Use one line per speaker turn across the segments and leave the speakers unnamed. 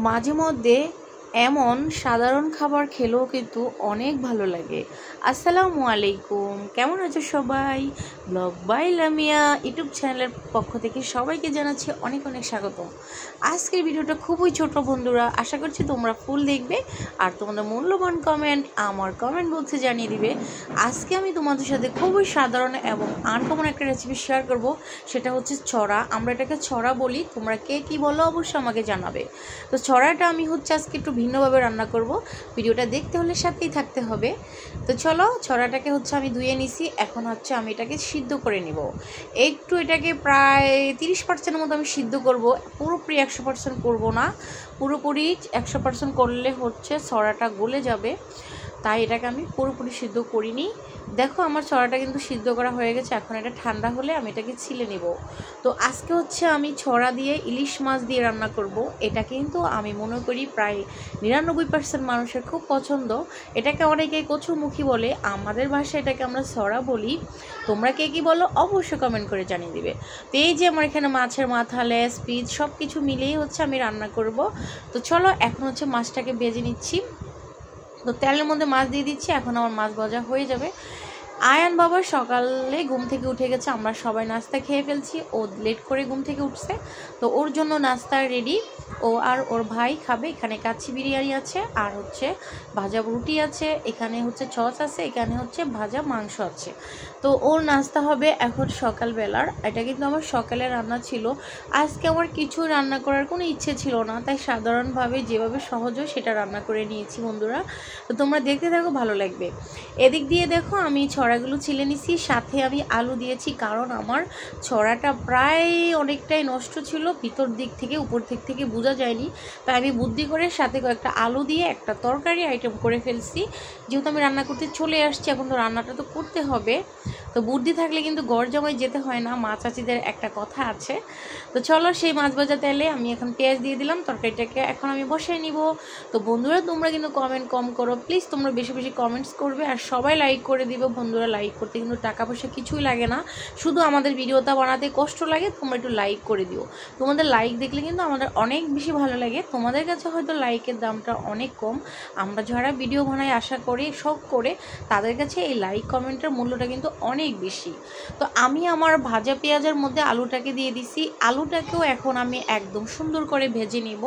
মাঝে মধ্যে এমন সাধারণ খাবার খেলেও কিন্তু অনেক ভালো লাগে। আসসালামু আলাইকুম, কেমন আছো সবাই? ব্লগ বাই লামিয়া ইউটিউব চ্যানেলের পক্ষ থেকে সবাইকে জানাচ্ছি অনেক অনেক স্বাগতম। আজকের ভিডিওটা খুবই ছোট বন্ধুরা, আশা করছি তোমরা ফুল দেখবে আর তোমাদের মূল্যবান কমেন্ট আমার কমেন্ট বক্সে জানিয়ে দিবে। আজকে আমি তোমাদের সাথে খুবই সাধারণ এবং আনকমন একটা রেসিপি শেয়ার করব, সেটা হচ্ছে ছড়া। আমরা এটাকে ছড়া বলি, তোমরা কে কী বলো অবশ্যই আমাকে জানাবে। তো ছড়াটা আমি আজকে একটু ভিন্নভাবে রান্না করব, ভিডিওটা দেখতে হলে সাথেই থাকতে হবে। তো চলো, ছড়াটাকে আমি ধুয়ে নিছি, এখন আমি এটাকে সিদ্ধ করে নিব। একটু এটাকে প্রায় 30% মতো আমি সিদ্ধ করব, পুরোপুরি 100% করব না। পুরোপুরি 100% করলে ছড়াটা গলে যাবে, তাই এটাকে আমি পুরোপুরি সিদ্ধ করিনি। দেখো আমার ছড়াটা কিন্তু সিদ্ধ করা হয়ে গেছে, এখন এটা ঠান্ডা হলে আমি এটাকে ছিলে নেব। তো আজকে আমি ছড়া দিয়ে ইলিশ মাছ দিয়ে রান্না করব। এটা কিন্তু আমি মনে করি প্রায় 99% মানুষের খুব পছন্দ। এটাকে অনেকে কচুমুখী বলে, আমাদের ভাষায় এটাকে আমরা ছড়া বলি। তোমরা কে কী বলো অবশ্যই কমেন্ট করে জানিয়ে দিবে। তো এই যে আমার এখানে মাছের মাথা, লেজ, পিস সব কিছু মিলিয়েই আমি রান্না করব। তো চলো এখন মাছটাকে ভেজে নিচ্ছি। তো তেলের মধ্যে মাছ দিয়ে দিচ্ছি, এখন আমার মাছ ভাজা হয়ে যাবে। আয়ান বাবা সকালে ঘুম থেকে উঠে গেছে, আমরা সবাই নাস্তা খেয়ে ফেলছি। ও লেট করে ঘুম থেকে উঠছে, তো ওর জন্য নাস্তা রেডি। ও আর ওর ভাই খাবে। এখানে কাচ্চি বিরিয়ানি আছে, আর ভাজা রুটি আছে, এখানে সস আছে, এখানে ভাজা মাংস আছে। তো ওর নাস্তা হবে এখন সকালবেলার। এটা কিন্তু আমার সকালে রান্না ছিল। আজকে আমার কিছু রান্না করার কোনো ইচ্ছে ছিল না, তাই সাধারণভাবে যেভাবে সহজ হয় সেটা রান্না করে নিয়েছি বন্ধুরা। তো তোমরা দেখতে থাকো, ভালো লাগবে। এদিক দিয়ে দেখো আমি ছড়াগুলো ছিলে নিছি, সাথে আমি আলু দিয়েছি, কারণ আমার ছড়াটা প্রায় অনেকটাই নষ্ট ছিল, ভিতর দিক থেকে উপর দিক থেকে বোঝা যায়নি। তাই আমি বুদ্ধি করে সাথে কয়েকটা আলু দিয়ে একটা তরকারি আইটেম করে ফেলছি। যেহেতু আমি রান্না করতে চলে আসছি, এখন তো রান্নাটা তো করতে হবে। তো বুদ্ধি থাকলে কিন্তু গড় জমায় যেতে হয় না, মা চাচিদের একটা কথা আছে। তো চলো, সেই মাছ ভাজা তেলে আমি এখন পেঁয়াজ দিয়ে দিলাম, তরকারিটাকে এখন আমি বসাই নিব। তো বন্ধুরা তোমরা কিন্তু কমেন্ট কম করো প্লিজ, তোমরা বেশি বেশি কমেন্টস করবে আর সবাই লাইক করে দিবে বন্ধুরা। লাইক করতে কিন্তু টাকা পয়সা কিছুই লাগে না, শুধু আমাদের ভিডিওটা বানাতে কষ্ট লাগে। তোমরা একটু লাইক করে দিও, তোমাদের লাইক দেখলে কিন্তু আমাদের অনেক বেশি ভালো লাগে। তোমাদের কাছে হয়তো লাইকের দামটা অনেক কম, আমরা যারা ভিডিও বানাই আশা করি শখ করে, তাদের কাছে এই লাইক কমেন্টের মূল্যটা কিন্তু অনেক বেশি। তো আমি আমার ভাজা পেঁয়াজের মধ্যে আলুটাকে দিয়ে দিছি। আলুটাকেও এখন আমি একদম সুন্দর করে ভেজে নিব।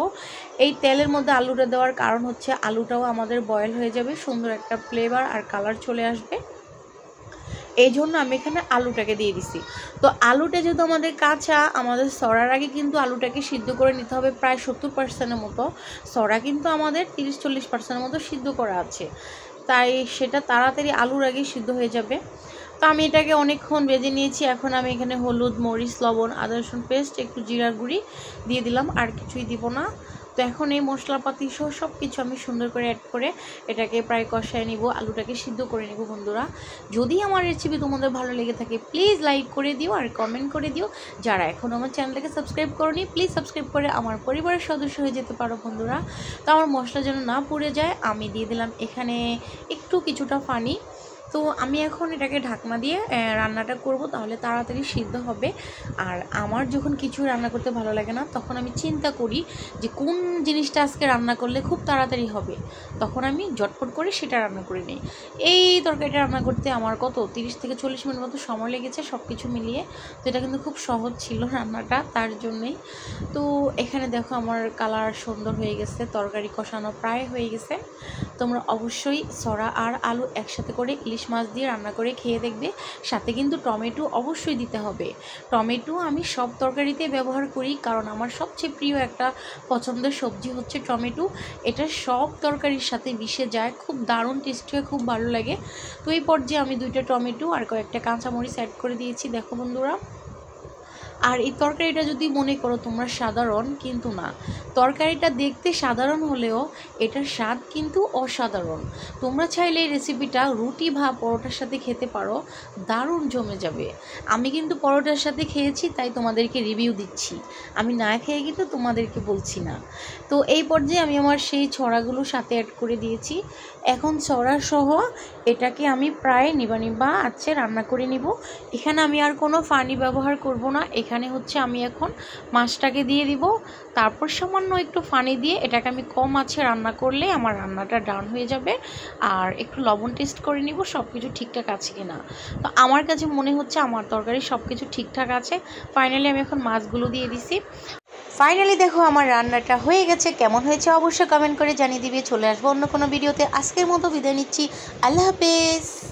এই তেলের মধ্যে আলুটা দেওয়ার কারণ আলুটাও আমাদের বয়েল হয়ে যাবে, সুন্দর একটা ফ্লেভার আর কালার চলে আসবে, এই জন্য আমি এখানে আলুটাকে দিয়ে দিছি। তো আলুটা যেহেতু আমাদের কাঁচা, আমাদের সরার আগে কিন্তু আলুটাকে সিদ্ধ করে নিতে হবে প্রায় 70%-এর মতো। সরা কিন্তু আমাদের 30-40%-এর মতো সিদ্ধ করা আছে, তাই সেটা তাড়াতাড়ি আলুর আগে সিদ্ধ হয়ে যাবে। তো আমি এটাকে অনেকক্ষণ ভেজে নিয়েছি। এখন আমি এখানে হলুদ, মরিচ, লবণ, আদা রসুন পেস্ট, একটু জিরার গুঁড়ি দিয়ে দিলাম, আর কিছুই দিব না। তো এখন এই মশলাপাতি সহ সব কিছু আমি সুন্দর করে অ্যাড করে এটাকে প্রায় কষায় নিব, আলুটাকে সিদ্ধ করে নিব বন্ধুরা। যদি আমার রেসিপি তোমাদের ভালো লেগে থাকে প্লিজ লাইক করে দিও আর কমেন্ট করে দিও। যারা এখন আমার চ্যানেলটাকে সাবস্ক্রাইব করোনি প্লিজ সাবস্ক্রাইব করে আমার পরিবারের সদস্য হয়ে যেতে পারো বন্ধুরা। তো আমার মশলা যেন না পুড়ে যায়, আমি দিয়ে দিলাম এখানে কিছুটা পানি। তো আমি এখন এটাকে ঢাকনা দিয়ে রান্নাটা করব, তাহলে তাড়াতাড়ি সিদ্ধ হবে। আর আমার যখন কিছু রান্না করতে ভালো লাগে না, তখন আমি চিন্তা করি যে কোন জিনিসটা আজকে রান্না করলে খুব তাড়াতাড়ি হবে, তখন আমি ঝটপট করে সেটা রান্না করে নিই। এই তরকারিটা রান্না করতে আমার 30-40 মিনিট মতো সময় লেগেছে সব কিছু মিলিয়ে। তো এটা কিন্তু খুব সহজ ছিল রান্নাটা, তার জন্যই। তো এখানে দেখো আমার কালার সুন্দর হয়ে গেছে, তরকারি কষানো প্রায় হয়ে গেছে। তোমরা অবশ্যই সরা আর আলু একসাথে করে ইলিশ মাছ দিয়ে রান্না করে খেয়ে দেখবে। সাথে কিন্তু টমেটো অবশ্যই দিতে হবে। টমেটো আমি সব তরকারিতে ব্যবহার করি, কারণ আমার সবচেয়ে প্রিয় একটা পছন্দের সবজি টমেটো। এটা সব তরকারির সাথে মিশে যায়, খুব দারুণ টেস্টি হয়, খুব ভালো লাগে। তো এই পর্যায়ে আমি 2টা টমেটো আর কয়েকটা কাঁচামরিচ অ্যাড করে দিয়েছি, দেখো বন্ধুরা। আর এই তরকারিটা যদি মনে করো তোমরা সাধারণ, কিন্তু না, তরকারিটা দেখতে সাধারণ হলেও এটার স্বাদ কিন্তু অসাধারণ। তোমরা চাইলে এই রেসিপিটা রুটি বা পরোটার সাথে খেতে পারো, দারুণ জমে যাবে। আমি কিন্তু পরোটার সাথে খেয়েছি, তাই তোমাদেরকে রিভিউ দিচ্ছি, আমি না খেয়ে কিন্তু তোমাদেরকে বলছি না। তো এই পর্যায়ে আমি আমার সেই ছড়াগুলো সাথে অ্যাড করে দিয়েছি। এখন ছড়া সহ এটাকে আমি প্রায় নিবা নিবা আছে রান্না করে নিব। এখানে আমি আর কোনো পানি ব্যবহার করব না, এখানে হচ্ছে আমি এখন মাছটাকে দিয়ে দিব। তারপর সামান্য একটু পানি দিয়ে এটাকে আমি কম আছে রান্না করলে আমার রান্নাটা ডান হয়ে যাবে। আর একটু লবণ টেস্ট করে নিব সব কিছু ঠিকঠাক আছে কিনা। তো আমার কাছে মনে হচ্ছে আমার তরকারি সব কিছু ঠিকঠাক আছে। ফাইনালি আমি এখন মাছগুলো দিয়ে দিছি। ফাইনালি দেখো আমার রান্নাটা হয়ে গেছে। কেমন হয়েছে অবশ্যই কমেন্ট করে জানিয়ে দিবে। চলে আসবো অন্য কোনো ভিডিওতে। আজকের মতো বিদায় নিচ্ছি। আল্লাহ হাফেজ।